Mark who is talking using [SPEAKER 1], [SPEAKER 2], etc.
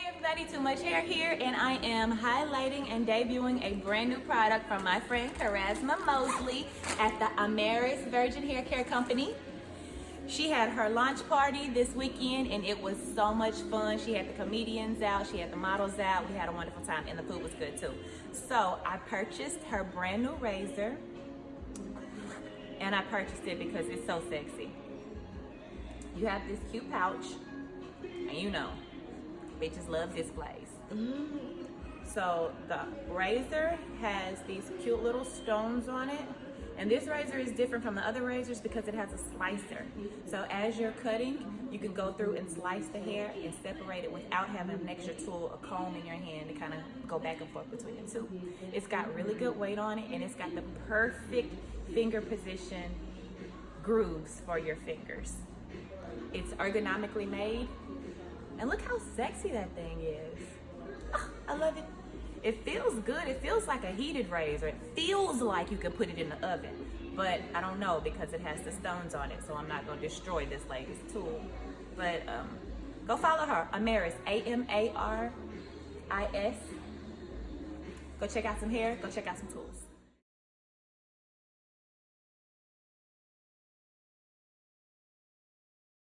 [SPEAKER 1] Hey everybody, Too Much Hair here, and I am highlighting and debuting a brand new product from my friend Charisma Mosley at the Amaris Virgin Hair Company. She had her launch party this weekend and it was so much fun. She had the comedians out, she had the models out, we had a wonderful time, and the food was good too. So I purchased her brand new razor, and I purchased it because it's so sexy. You have this cute pouch, and you know, bitches love displays. So the razor has these cute little stones on it, and this razor is different from the other razors because it has a slicer. So as you're cutting, you can go through and slice the hair and separate it without having an extra tool, a comb in your hand to kind of go back and forth between the two. It's got really good weight on it, and it's got the perfect finger position grooves for your fingers. It's ergonomically made, and look how sexy that thing is. Oh, I love it. It feels good. It feels like a heated razor. It feels like you could put it in the oven, but I don't know because it has the stones on it, so I'm not going to destroy this lady's tool. But go follow her, Amaris, Amaris. Go check out some hair. Go check out some tools.